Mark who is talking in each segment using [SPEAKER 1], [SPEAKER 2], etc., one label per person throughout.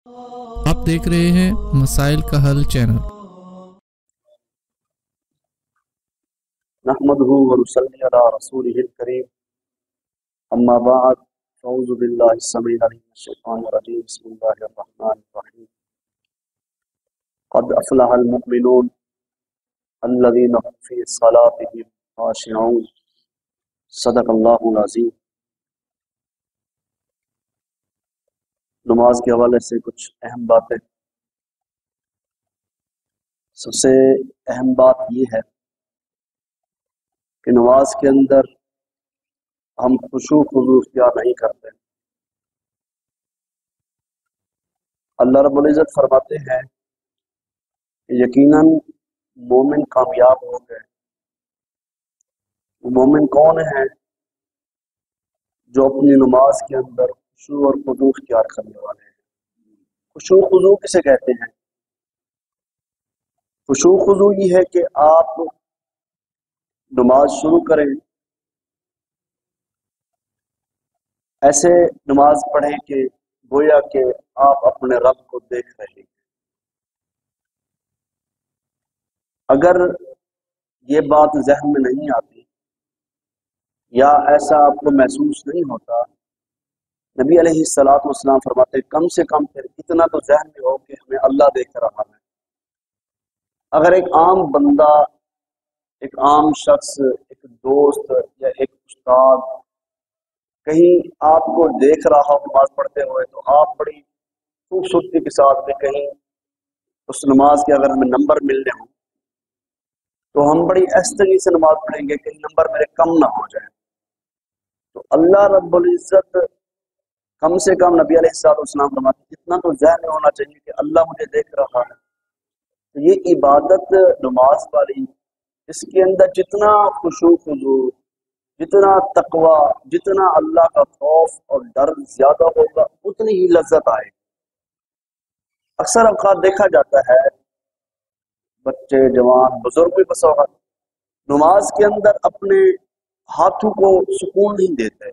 [SPEAKER 1] آپ دیکھ رہے ہیں مسائل کا حل چینل۔
[SPEAKER 2] نحمده ونصلي على رسوله الكريم اما بعد اعوذ بالله السميع العليم من الشيطان الرجيم بسم الله الرحمن الرحيم قد افلح المؤمنون الذين هم في صلاتهم خاشعون صدق الله العظيم۔ نماز کے حوالے سے کچھ اہم باتیں۔ سب سے اہم بات یہ ہے کہ نماز کے اندر ہم خشوع خضوع اختیار نہیں کرتے۔ اللہ رب العزت فرماتے ہیں کہ یقیناً مومن کامیاب ہو گئے۔ وہ مومن کون ہیں؟ جو اپنی نماز کے اندر خشوع اور خضوع اختیار کرنے والے ہیں۔ خشوع خضوع کسے کہتے ہیں؟ خشوع خضوع یہ ہے کہ آپ نماز شروع کریں، ایسے نماز پڑھیں کہ گویا کہ آپ اپنے رب کو دیکھ رہے ہیں۔ اگر یہ بات ذہن میں نہیں آتی یا ایسا آپ کو محسوس نہیں ہوتا، نبی علیہ الصلوۃ والسلام فرماتے ہیں کم سے کم پھر اتنا تو ذہن میں ہو کہ ہمیں اللہ دیکھ رہا ہے۔ اگر ایک عام بندہ، ایک عام شخص، ایک دوست یا ایک استاد کہیں آپ کو دیکھ رہا ہو نماز پڑھتے ہوئے، تو آپ بڑی خوبصورتی کے ساتھ میں کہیں اس نماز کے اگر ہمیں نمبر ملنے ہوں تو ہم بڑی ایستگی سے نماز پڑھیں گے کہ نمبر میرے کم نہ ہو جائے۔ تو اللہ رب العزت کم سے کم نبی علیہ الصلوۃ والسلام فرماتے ہیں اتنا تو ذہن میں ہونا چاہیے کہ اللہ مجھے دیکھ رہا ہے۔ تو یہ عبادت نماز والی، اس کے اندر جتنا خشوع خضوع، جتنا تقوی، جتنا اللہ کا خوف اور ڈر زیادہ ہوگا اتنی ہی لذت آئے گی۔ اکثر اوقات دیکھا جاتا ہے بچے، جوان، بزرگ بھی بس اوقات نماز کے اندر اپنے ہاتھوں کو سکون نہیں دیتے،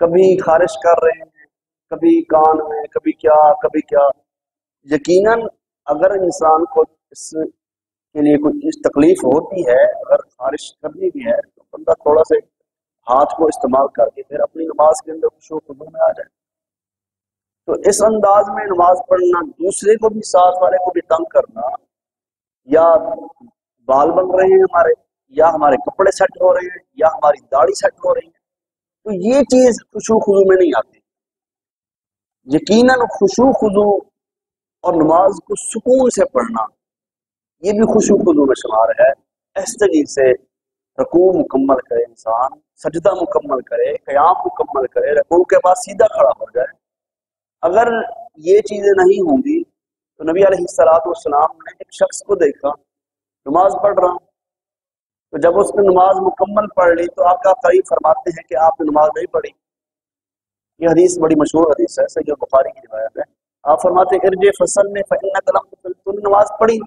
[SPEAKER 2] کبھی خارش کر رہے ہیں، کبھی کان میں، کبھی کیا۔ یقیناً اگر انسان کو اس کے لیے کوئی چیز تکلیف ہوتی ہے، اگر خارش کرنی بھی ہے تو بندہ تھوڑا سے ہاتھ کو استعمال کر کے پھر اپنی نماز کے اندر خشوع و خضوع میں آ جائے۔ تو اس انداز میں نماز پڑھنا، دوسرے کو بھی، ساتھ والے کو بھی تنگ کرنا، یا بال بن رہے ہیں ہمارے، یا ہمارے کپڑے سیٹ ہو رہے ہیں، یا ہماری داڑھی سیٹ ہو رہی ہے، تو یہ چیز خشوع خضوع میں نہیں آتی۔ یقیناً خشوع خضوع اور نماز کو سکون سے پڑھنا یہ بھی خشوع خضوع میں شمار ہے۔ ایستگی سے رکوع مکمل کرے انسان، سجدہ مکمل کرے، قیام مکمل کرے، رکوع کے بعد سیدھا کھڑا ہو جائے۔ اگر یہ چیزیں نہیں ہوں گی تو نبی علیہ الصلوۃ والسلام نے ایک شخص کو دیکھا نماز پڑھ رہا، تو جب اس نے نماز مکمل پڑھ لی تو آپ کا قریب فرماتے ہیں کہ آپ نے نماز نہیں پڑھی۔ یہ حدیث بڑی مشہور حدیث ہے، صحیح بخاری کی روایت ہے۔ آپ فرماتے ہیں ارجع فصلی فإنک لم تصل، تو نے نماز پڑھی،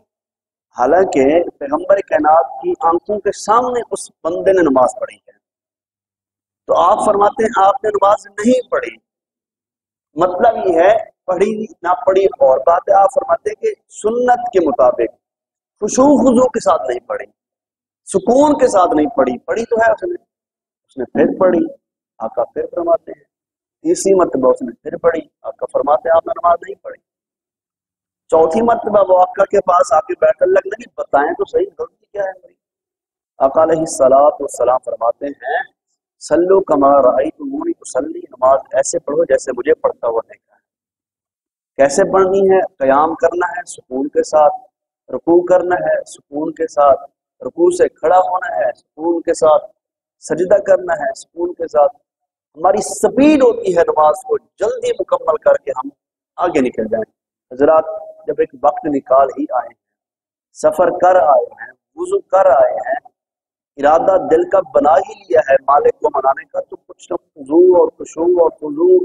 [SPEAKER 2] حالانکہ پیغمبر کائنات کی آنکھوں کے سامنے اس بندے نے نماز پڑھی ہے۔ تو آپ فرماتے ہیں آپ نے نماز نہیں پڑھی۔ مطلب یہ ہے پڑھی نہ پڑھی اور بات ہے، آپ فرماتے ہیں کہ سنت کے مطابق خشوع خضوع کے ساتھ نہیں پڑھی، سکون کے ساتھ نہیں پڑھی، پڑھی تو ہے اس نے پھر پڑھی۔ آقا پھر فرماتے ہیں تیسری مرتبہ اس نے پھر پڑھی، آقا فرماتے ہیں آپ نے نماز نہیں پڑھی۔ چوتھی مرتبہ وہ آقا کے پاس آ کے بیٹھنے لگنے کی بتائیں تو صحیح غلطی کیا ہے میری۔ آقا علیہ الصلوۃ والسلام فرماتے ہیں صلو کما رأیتمونی اصلی، نماز ایسے پڑھو جیسے مجھے پڑھتا ہوا دیکھا ہے۔ کیسے پڑھنی ہے؟ قیام کرنا ہے سکون کے ساتھ، رکوع کرنا ہے سکون کے ساتھ، رکوع سے کھڑا ہونا ہے سکون کے ساتھ، سجدہ کرنا ہے سکون کے ساتھ۔ ہماری سپیڈ ہوتی ہے نماز کو جلدی مکمل کر کے ہم آگے نکل جائیں۔ حضرات جب ایک وقت نکال ہی آئے ہیں، سفر کر آئے ہیں، وضو کر آئے ہیں، ارادہ دل کا بنا ہی لیا ہے مالک کو منانے کا، تو کچھ خضوع اور خشوع اور خضوع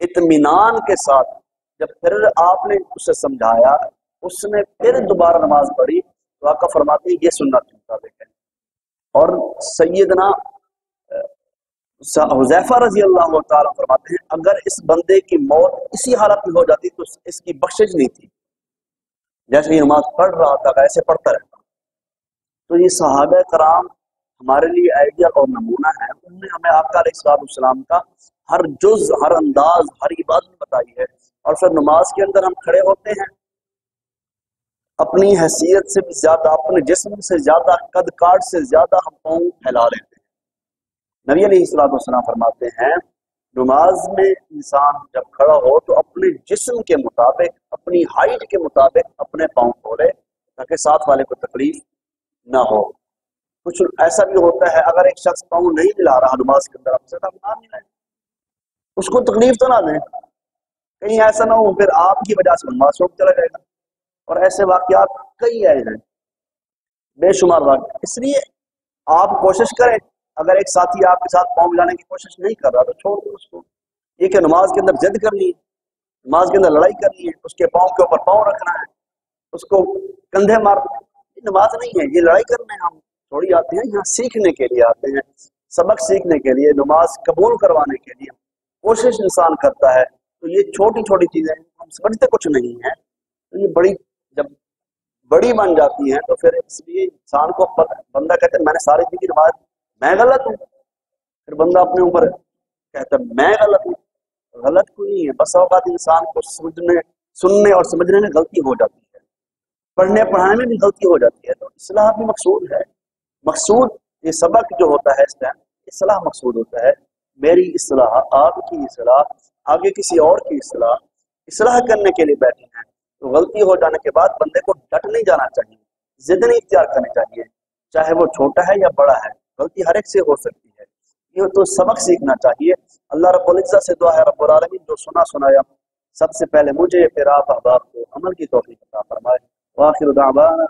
[SPEAKER 2] اطمینان کے ساتھ جب پھر آپ نے اسے سمجھایا، اس نے پھر دوبارہ نماز پڑھی، تو آقا فرماتے ہیں یہ سنت کے مطابق ہے۔ اور سیدنا حذیفہ رضی اللہ تعالیٰ فرماتے ہیں اگر اس بندے کی موت اسی حالت میں ہو جاتی تو اس کی بخشش نہیں تھی، جیسے یہ نماز پڑھ رہا تھا ایسے پڑھتا رہتا۔ تو یہ صحابہ کرام ہمارے لیے آئیڈیل اور نمونہ ہے، انہوں نے ہمیں آقا علیہ الصلوۃ والسلام کا ہر جز، ہر انداز، ہر عبادت بتائی ہے۔ اور پھر نماز کے اندر ہم کھڑے ہوتے ہیں، اپنی حیثیت سے بھی زیادہ، اپنے جسم سے زیادہ، قد کاٹ سے زیادہ ہم پاؤں پھیلا لیتے ہیں۔ نبی علیہ الصلوۃ والسلام فرماتے ہیں نماز میں انسان جب کھڑا ہو تو اپنے جسم کے مطابق، اپنی ہائٹ کے مطابق اپنے پاؤں کھولے تاکہ ساتھ والے کو تکلیف نہ ہو۔ کچھ ایسا بھی ہوتا ہے اگر ایک شخص پاؤں نہیں ملا رہا نماز کے اندر، آپ سے نہ ملائیں، اس کو تکلیف تو نہ دیں، کہیں ایسا نہ ہو پھر آپ کی وجہ سے نماز چھوڑ چلا جائے گا۔ اور ایسے واقعات کئی آئے ہیں، بے شمار واقعات۔ اس لیے آپ کوشش کریں، اگر ایک ساتھی آپ کے ساتھ پاؤں ملانے کی کوشش نہیں کر رہا تو چھوڑ دیں اس کو۔ یہ کہ نماز کے اندر ضد کرنی ہے، نماز کے اندر لڑائی کرنی ہے، اس کے پاؤں کے اوپر پاؤں رکھنا ہے، اس کو کندھے مارنا ہے، یہ نماز نہیں ہے، یہ لڑائی کرنے ہم تھوڑی آتے ہیں، یہاں سیکھنے کے لیے آتے ہیں، سبق سیکھنے کے لیے، نماز قبول کروانے کے لیے کوشش انسان کرتا ہے۔ تو یہ چھوٹی چھوٹی چیزیں ہم سمجھتے کچھ نہیں ہیں، تو یہ بڑی جب بڑی بن جاتی ہیں تو پھر اس لیے انسان کو بندہ کہتا ہے میں نے ساری زندگی نماز، میں غلط ہوں، پھر بندہ اپنے اوپر کہتا ہے میں غلط ہوں۔ غلط کوئی نہیں ہے، بس اوقات انسان کو سننے اور سمجھنے میں غلطی ہو جاتی ہے، پڑھنے پڑھانے میں بھی غلطی ہو جاتی ہے، تو اصلاح بھی مقصود ہے۔ مقصود یہ سبق جو ہوتا ہے اس ٹائم اصلاح مقصود ہوتا ہے، میری اصلاح، آپ کی اصلاح، آگے کسی اور کی اصلاح، اصلاح کرنے کے لیے بیٹھے ہیں۔ تو غلطی ہو جانے کے بعد بندے کو ڈٹ نہیں جانا چاہیے، ضد نہیں اختیار کرنی چاہیے، چاہے وہ چھوٹا ہے یا بڑا ہے، غلطی ہر ایک سے ہو سکتی ہے، یہ تو سبق سیکھنا چاہیے۔ اللہ رب العزت سے دعا ہے رب العالمین جو سنا سنایا سب سے پہلے مجھے پھر آپ احباب کو عمل کی توفیق عطا فرمائے۔ وآخر دعوانا